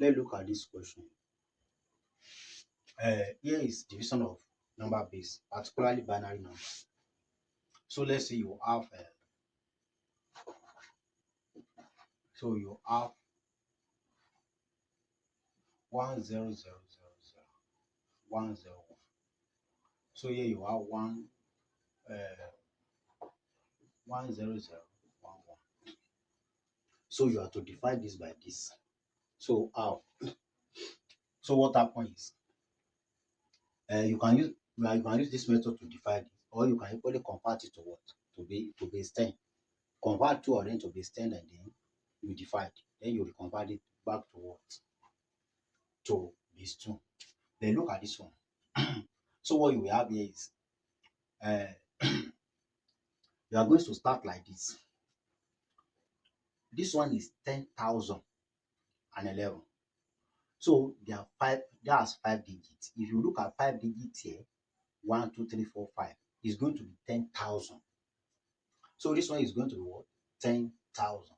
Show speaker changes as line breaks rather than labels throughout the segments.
let's look at this question. Here is division of number base, particularly binary number. So let's say you have so you have 100000101. So here you have 10011. So you have to divide this by this. So how? So what happens is you can use this method to divide it, or you can equally convert it to what? To base 10. Convert 2 of them to base 10 and then you divide. Then you will convert it back to what? To base 2. Then look at this one. So what you will have here is you are going to start like this. This one is 10,011. So there's 5 digits. If you look at 5 digits here, 1, 2, 3, 4, 5, is going to be 10,000. So this one is going to be what? 10,000.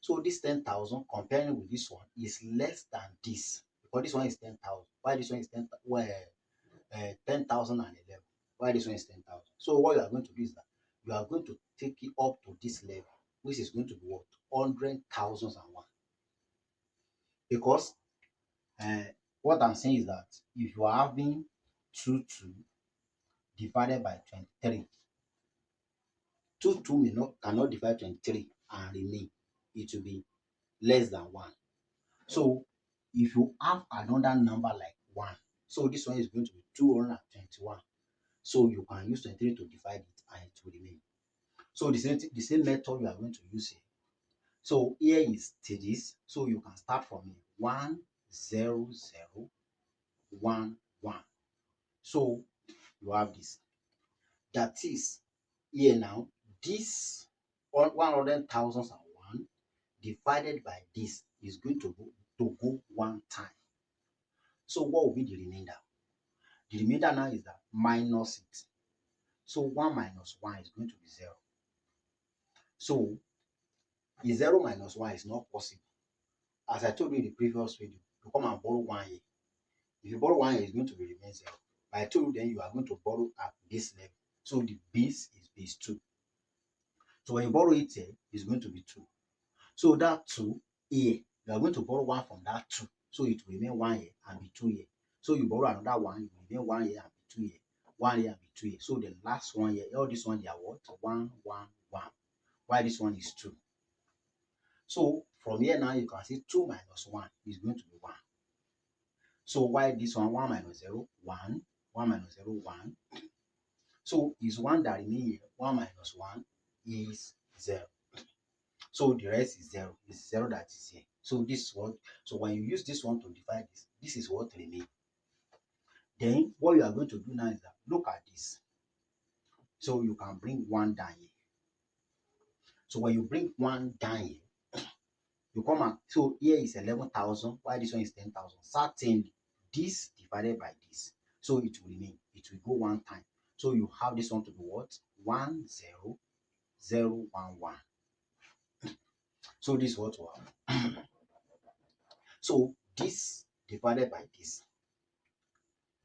So this 10,000 comparing with this one is less than this, because this one is 10,000. Why this one is 10,011? Why this one is 10,000? So what you are going to do is that you are going to take it up to this level, which is going to be what? 100,001. Because what I'm saying is that if you are having 2 divided by 23, 2 cannot divide 23 and remain. It will be less than 1. So if you have another number like 1, so this one is going to be 221. So you can use 23 to divide it and it will remain. So the same method you are going to use here. So here is to this. So you can start from here. 10011. So you have this. That is here now. This 100,001 divided by this is going to go 1 time. So what will be the remainder? The remainder now is that minus it. So 1 minus 1 is going to be 0. So 0 minus 1 is not possible. As I told you in the previous video, you come and borrow 1 here. If you borrow 1 here, it's going to remain 0. But I told you then you are going to borrow at this level. So the base is base 2. So when you borrow it here, it's going to be 2. So that 2 here, you are going to borrow 1 from that 2. So it will remain 1 here and be 2 here. So you borrow another 1, it will remain 1 here and be 2 here. 1 here and be 2 here. So the last one here, all this one they are what? 1, 1, 1. Why this one is 2? So from here now you can see 2 minus 1 is going to be 1. So why this one? 1 minus 0, 1. 1 minus 0, 1. So is 1 that remains here. 1 minus 1 is 0. So the rest is 0. It's 0 that is here. So this is what. So when you use this one to divide this, this is what remains. Then what you are going to do now is that look at this. So you can bring 1 down here. So when you bring 1 down here, you come and so here is 11,000. Why this one is 10,000? Certainly this divided by this. So it will remain. It will go 1 time. So you have this one to be what? 10011. So this is what you have. So this divided by this.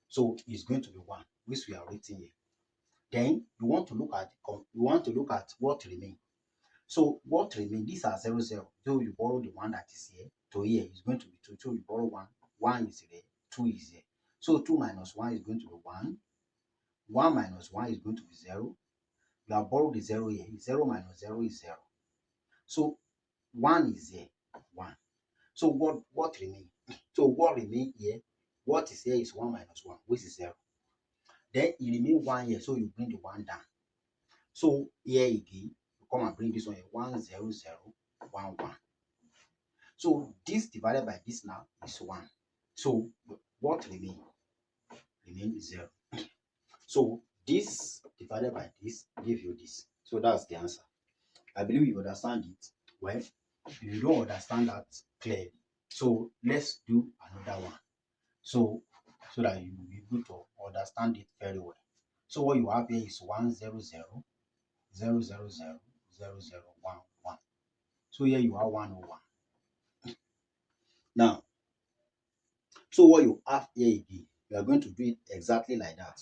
So it's going to be 1, which we are writing here. Then you want to look at what remains. So what remains? These are 0, 0. So you borrow the 1 that is here to here is going to be 2. So you borrow 1. 1 is here. 2 is here. So 2 minus 1 is going to be 1. 1 minus 1 is going to be 0. You have borrowed the 0 here. 0 minus 0 is 0. So 1 is here. 1. So what remains? So what remains here? What is here is 1 minus 1, which is 0. Then it remains 1 here. So you bring the 1 down. So here again, you come and bring this one here. 10011. So this divided by this now is 1. So what remains? Remains 0. So this divided by this gives you this. So that's the answer. I believe you understand it. Well, if you don't understand that clearly, so let's do another one. So that you will be able to understand it very well. So what you have here is 100,000,000,000,1. So here you have 101. Now So what you have here again, you are going to do it exactly like that.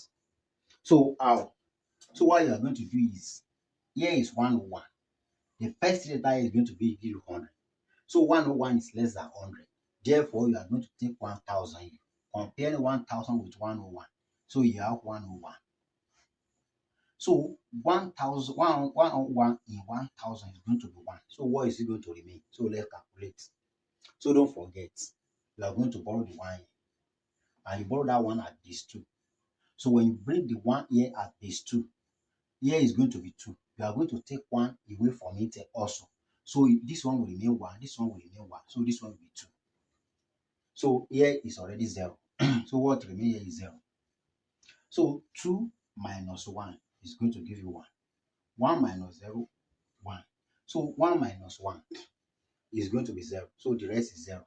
So how? So what you are going to do is, here is 101. The first letter is going to be give you 100. So 101 is less than 100. Therefore, you are going to take 1000. Compare 1000 with 101. So you have 101. So 1000, 101 in 1000 is going to be 1. So what is it going to remain? So let's calculate. So don't forget, you are going to borrow the 1 here. And you borrow that one at base 2. So when you bring the 1 here at base 2, here is going to be 2. You are going to take 1 away from it also. So this one will remain 1, this one will remain 1. So this one will be 2. So here is already 0. So what remains here is 0. So 2 minus 1 is going to give you 1. 1 minus 0, 1. So 1 minus 1 is going to be 0. So the rest is 0.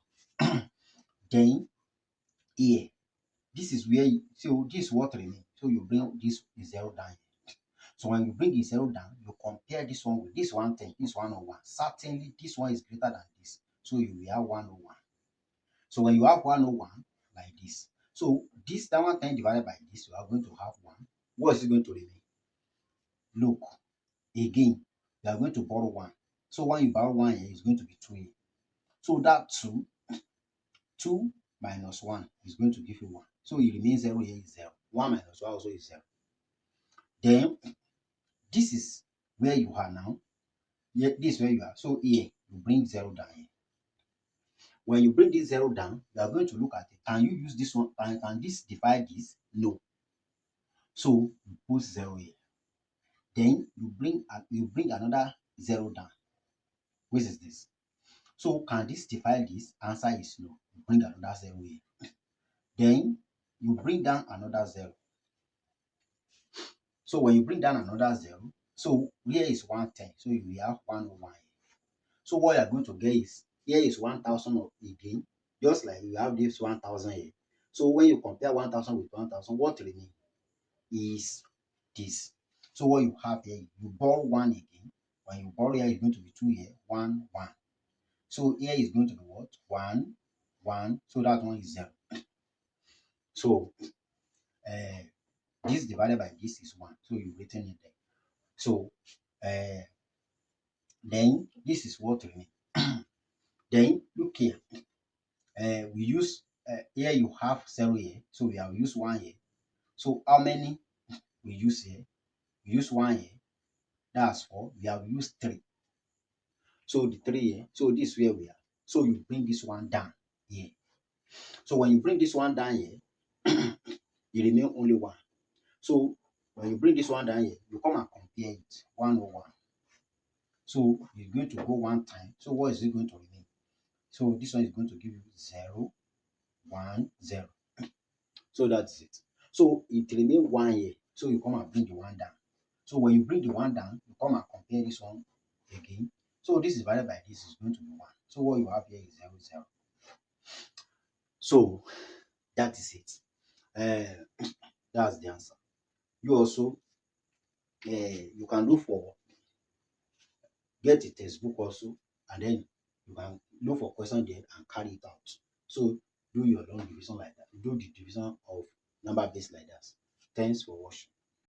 Then here, this is where you, so this is what remains. So you bring this 0 down here. So when you bring the 0 down, you compare this one with this 110, this 101. Certainly this one is greater than this. So you will have 101. So when you have 101 like this, so this that 110 divided by this, you are going to have 1. What is it going to remain? Look, again, you are going to borrow 1. So when you borrow 1 here, it's going to be 2 here. So that 2 minus 1 is going to give you 1. So it remains 0 here is 0. 1 minus 1 also is 0. Then this is where you are now. Here, this is where you are. So here, you bring 0 down here. When you bring this 0 down, you are going to look at it. Can you use this one? Can this divide this? No. So you put 0 here. Then you bring another 0 down. Which is this? So can this divide this? Answer is no. You bring another 0 here. Then you bring down another 0. So when you bring down another 0, so here is 110. So you will have 101 here. So what you are going to get is, here is 1000 again, just like you have this 1000 here. So when you compare 1000 with 1000, what remains is this. So what you have here, you borrow 1 again. When you borrow here, it's going to be 2 here, 1, 1. So here is going to be what? 1, 1. So that one is 0. So this divided by this is 1. So you've written it there. So then this is what remains. Then look here. We use here you have 0 here. So we have used 1 here. So how many we use here? We use 1 here. That's 4. We have used 3. So the 3 here. So this is where we are. So you bring this one down here. So when you bring this one down here, you remain only 1. So when you bring this one down here, you come and compare it. 101. So you're going to go 1 time. So what is it going to remain? So this one is going to give you 0, 1, 0. So that's it. So it remains 1 here. So you come and bring the 1 down. So when you bring the 1 down, you come and compare this one again. So this divided by this is going to be 1. So what you have here is 0, 0. So that is it. That's the answer. You also you can look for, get a textbook also, and then you can look for question there and carry it out. So do your long division like that. Do the division of number base like that. Thanks for watching.